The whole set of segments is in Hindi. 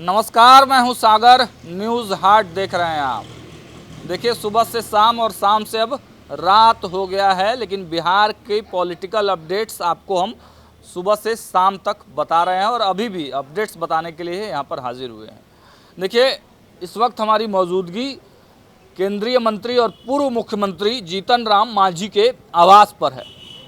नमस्कार, मैं हूं सागर। न्यूज़ हाट देख रहे हैं आप। देखिए, सुबह से शाम और शाम से अब रात हो गया है, लेकिन बिहार के पॉलिटिकल अपडेट्स आपको हम सुबह से शाम तक बता रहे हैं और अभी भी अपडेट्स बताने के लिए यहाँ पर हाजिर हुए हैं। देखिए, इस वक्त हमारी मौजूदगी केंद्रीय मंत्री और पूर्व मुख्यमंत्री जीतन राम मांझी के आवास पर है।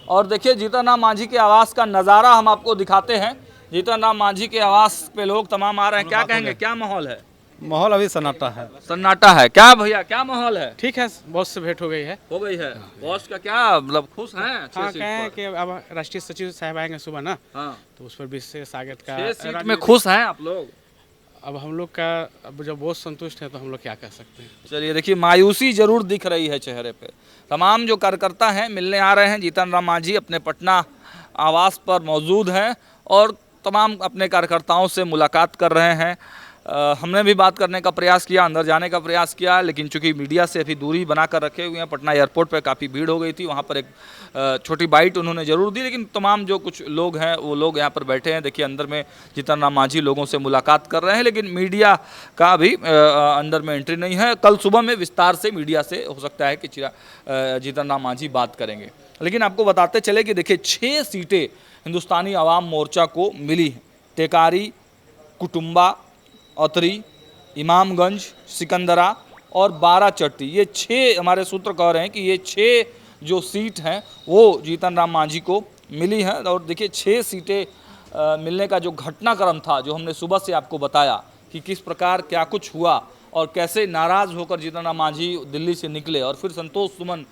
और देखिए, जीतन राम मांझी के आवास का नज़ारा हम आपको दिखाते हैं। जीतन राम मांझी के आवास पे लोग तमाम आ रहे हैं। क्या कहेंगे, क्या माहौल है? माहौल अभी सन्नाटा है। सन्नाटा है क्या भैया? क्या माहौल है? ठीक है, बॉस से भेंट हो गई है। हो गई है। बॉस का क्या मतलब, खुश हैं? हाँ, कहें कि अब राष्ट्रीय सचिव साहब आएंगे सुबह ना, हाँ, तो उस पर विशेष स्वागत का 6 सीट में खुश हैं आप लोग? अब हम लोग का अब जब बॉस संतुष्ट है तो हम लोग क्या कर सकते हैं। चलिए, देखिए, मायूसी जरूर दिख रही है चेहरे पे। तमाम जो कार्यकर्ता हैं मिलने आ रहे हैं। जीतन राम मांझी अपने पटना आवास पर मौजूद हैं और तमाम अपने कार्यकर्ताओं से मुलाकात कर रहे हैं। हमने भी बात करने का प्रयास किया, अंदर जाने का प्रयास किया, लेकिन चूंकि मीडिया से अभी दूरी बनाकर रखे हुए हैं, पटना एयरपोर्ट पर काफ़ी भीड़ हो गई थी। वहाँ पर एक छोटी बाइट उन्होंने ज़रूर दी, लेकिन तमाम जो कुछ लोग हैं वो लोग यहाँ पर बैठे हैं। देखिए, अंदर में जीतन राम मांझी लोगों से मुलाकात कर रहे हैं, लेकिन मीडिया का भी अंदर में एंट्री नहीं है। कल सुबह में विस्तार से मीडिया से हो सकता है कि जीतन राम मांझी बात करेंगे। लेकिन आपको बताते चले कि देखिए, 6 सीटें हिंदुस्तानी आवाम मोर्चा को मिली हैं। टेकारी, कुटुंबा, अतरी, इमामगंज, सिकंदरा और बाराचट्टी, ये 6 हमारे सूत्र कह रहे हैं कि ये 6 जो सीट हैं वो जीतन राम मांझी को मिली हैं। और देखिए, 6 सीटें मिलने का जो घटनाक्रम था, जो हमने सुबह से आपको बताया कि किस प्रकार क्या कुछ हुआ और कैसे नाराज़ होकर जीतन राम मांझी दिल्ली से निकले और फिर संतोष सुमन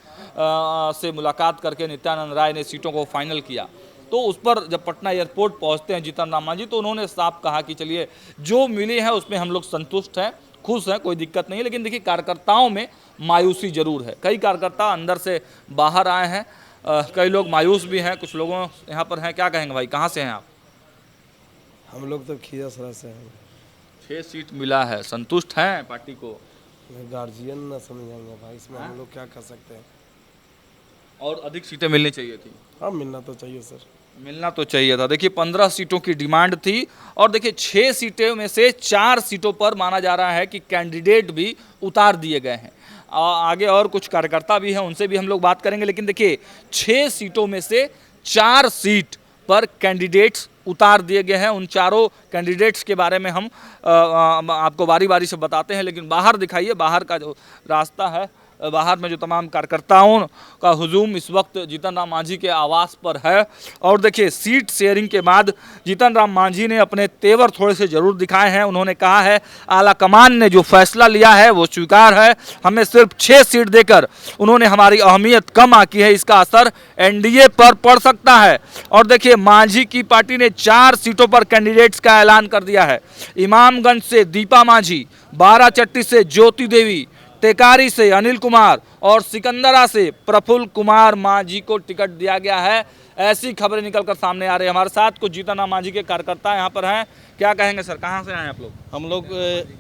से मुलाकात करके नित्यानंद राय ने सीटों को फाइनल किया। तो उस पर जब पटना एयरपोर्ट पहुंचते हैं जीतन राम मांझी, तो उन्होंने साफ कहा कि चलिए, जो मिली है उसमें हम लोग संतुष्ट हैं, खुश हैं, कोई दिक्कत नहीं है। लेकिन देखिए, कार्यकर्ताओं में मायूसी जरूर है। कई कार्यकर्ता अंदर से बाहर आए हैं, कई लोग मायूस भी हैं, कुछ लोगों यहाँ पर हैं। क्या कहेंगे भाई, कहाँ से हैं आप? हम लोग तो खियासरा से हैं। 6 सीट मिला है, संतुष्ट हैं पार्टी को? गार्जियन ना समझेंगे भाई, इसमें हम लोग क्या कर सकते हैं। और अधिक सीटें मिलनी चाहिए थी। हाँ, मिलना तो चाहिए सर, मिलना तो चाहिए था। देखिए, 15 सीटों की डिमांड थी और देखिए, 6 सीटों में से 4 सीटों पर माना जा रहा है कि कैंडिडेट भी उतार दिए गए हैं। आगे और कुछ कार्यकर्ता भी हैं, उनसे भी हम लोग बात करेंगे। लेकिन देखिए, 6 सीटों में से 4 सीट पर कैंडिडेट्स उतार दिए गए हैं। उन चारों कैंडिडेट्स के बारे में हम आपको बारी बारी से बताते हैं। लेकिन बाहर दिखाइए, बाहर का जो रास्ता है, बाहर में जो तमाम कार्यकर्ताओं का हुजूम इस वक्त जीतन राम मांझी के आवास पर है। और देखिए, सीट शेयरिंग के बाद जीतन राम मांझी ने अपने तेवर थोड़े से ज़रूर दिखाए हैं। उन्होंने कहा है, आला कमान ने जो फैसला लिया है वो स्वीकार है। हमें सिर्फ 6 सीट देकर उन्होंने हमारी अहमियत कम आकी है, इसका असर एनडीए पर पड़ सकता है। और देखिए, मांझी की पार्टी ने 4 सीटों पर कैंडिडेट्स का ऐलान कर दिया है। इमामगंज से दीपा मांझी, बाराचट्टी से ज्योति देवी, टेकारी से अनिल कुमार और सिकंदरा से प्रफुल्ल कुमार मांझी को टिकट दिया गया है। ऐसी खबरें निकलकर सामने आ रही है। हमारे साथ कुछ जीतन राम मांझी के कार्यकर्ता यहाँ पर हैं। क्या कहेंगे सर, कहाँ से आए आप लोग? हम लोग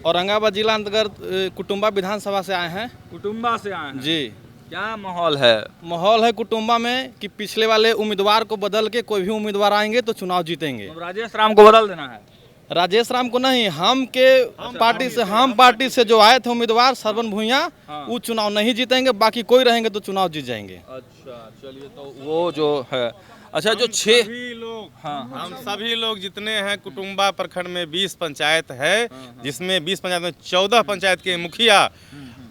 औरंगाबाद जिला अंतर्गत कुटुंबा विधानसभा से आए हैं। कुटुंबा से आए हैं जी। क्या माहौल है? माहौल है कुटुंबा में कि पिछले वाले उम्मीदवार को बदल के कोई भी उम्मीदवार आएंगे तो चुनाव जीतेंगे। अब राजेश राम को बदल देना है? राजेश राम को नहीं, हम पार्टी से जो आए थे उम्मीदवार सरवन भुइयां, वो चुनाव नहीं जीतेंगे। बाकी कोई रहेंगे तो चुनाव जीत जाएंगे। अच्छा, चलिए, तो वो जो है, अच्छा, जो 6 लोग, हाँ, हम सभी लोग जितने हैं कुटुंबा प्रखंड में 20 पंचायत है, जिसमें 20 पंचायत में 14 पंचायत के मुखिया,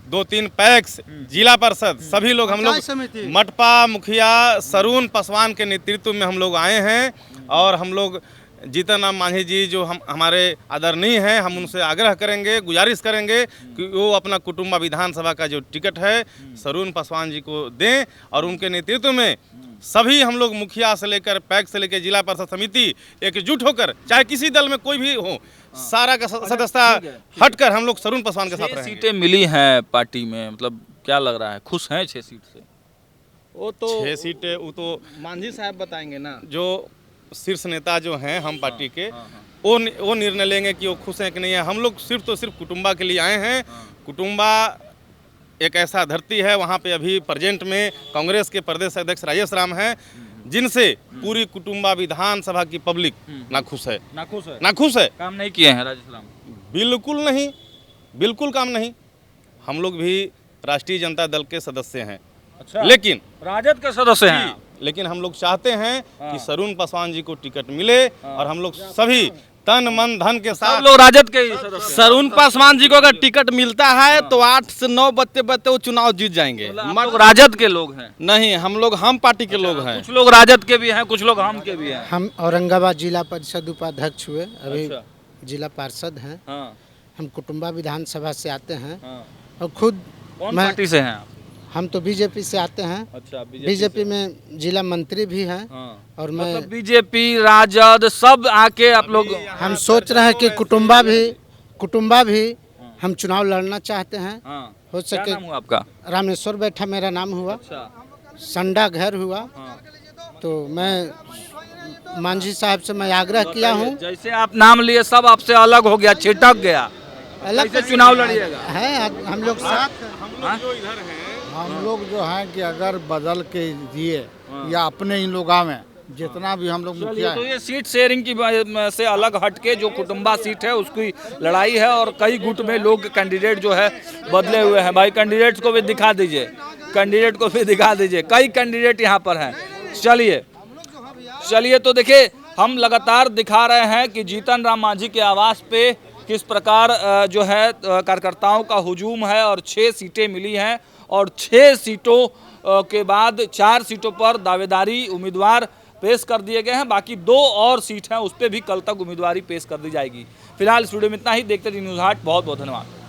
2-3 पैक्स, जिला परिषद, सभी लोग, हम लोग मटपा मुखिया सरून पासवान के नेतृत्व में हम लोग आए हैं। और हम लोग जीतन राम मांझी जी जो हमारे आदरणीय हैं, हम उनसे आग्रह करेंगे, गुजारिश करेंगे कि वो अपना कुटुंबा विधानसभा का जो टिकट है सरून पासवान जी को दें। और उनके नेतृत्व में सभी हम लोग मुखिया से लेकर पैक्स से लेकर जिला परिषद समिति एकजुट होकर, चाहे किसी दल में कोई भी हो, सारा का सदस्यता हटकर हम लोग सरून पासवान के साथ रहेंगे। सीटें मिली हैं पार्टी में, मतलब क्या लग रहा है, खुश हैं 6 सीट से? वो तो 6 सीटें वो तो मांझी साहब बताएंगे ना। जो शीर्ष नेता जो हैं हम पार्टी के, वो निर्णय लेंगे कि वो खुश हैं कि नहीं है। हम लोग सिर्फ कुटुंबा के लिए आए हैं। कुटुंबा एक ऐसा धरती है, वहाँ पे अभी प्रेजेंट में कांग्रेस के प्रदेश अध्यक्ष राजेश राम हैं, जिनसे पूरी कुटुंबा विधानसभा की पब्लिक नाखुश है। नाखुश है, नाखुश है। काम नहीं किए हैं राजेश राम। बिल्कुल नहीं, बिल्कुल काम नहीं। हम लोग भी राष्ट्रीय जनता दल के सदस्य हैं, अच्छा, लेकिन राजद के सदस्य हैं आप? लेकिन हम लोग चाहते हैं कि सरून पासवान जी को टिकट मिले और हम लोग सभी तन मन धन के सब साथ लोग राजद के ही सदस्य हैं। सरून पासवान जी को अगर टिकट मिलता है तो 8 से 9 बत्ते वो चुनाव जीत जाएंगे। आप लोग राजद के लोग हैं? नहीं, हम पार्टी के लोग हैं। कुछ लोग राजद के भी हैं, कुछ लोग हम के भी हैं। हम औरंगाबाद जिला परिषद उपाध्यक्ष हुए, अभी अच्छा। जिला पार्षद हैं। हाँ, हम कुटुम्बा विधानसभा से आते हैं हाँ। और खुद कौन मैं- पार्टी से हैं आप? हम तो बीजेपी से आते हैं। अच्छा, बीजेपी में जिला मंत्री भी हैं हाँ। और मैं मतलब बीजेपी, राजद सब आके आप लोग हम सोच रहे हैं कि कुटुम्बा भी हम चुनाव लड़ना चाहते हैं। हाँ। हो क्या सके नाम हुआ आपका? रामेश्वर बैठा मेरा नाम हुआ, अच्छा, संडा घर हुआ। हाँ। तो मैं मांझी साहब से मैं आग्रह किया हूँ। जैसे आप नाम लिए सब आपसे अलग हो गया, छिटक गया, अलग कैसे चुनाव लड़िएगा? है हम लोग साथ हैं। हम लोग जो हैं कि अगर बदल के दिए या अपने ही लोग आवे, जितना भी हम लोग चलिए, मुखिया तो हैं, ये सीट शेयरिंग की से अलग हटके जो कुटुम्बा सीट है उसकी लड़ाई है और कई गुट में लोग कैंडिडेट जो है बदले हुए हैं। भाई कैंडिडेट्स को भी दिखा दीजिए, कैंडिडेट को भी दिखा दीजिए, कई कैंडिडेट यहाँ पर हैं। चलिए तो देखिए, हम लगातार दिखा रहे हैं कि जीतन राम मांझी के आवास पे किस प्रकार जो है कार्यकर्ताओं का हुजूम है और 6 सीटें मिली हैं और 6 सीटों के बाद 4 सीटों पर दावेदारी उम्मीदवार पेश कर दिए गए हैं। बाकी 2 और सीट हैं, उस पर भी कल तक उम्मीदवारी पेश कर दी जाएगी। फिलहाल इस वीडियो में इतना ही। देखते रहिए न्यूज़ हाट। बहुत बहुत धन्यवाद।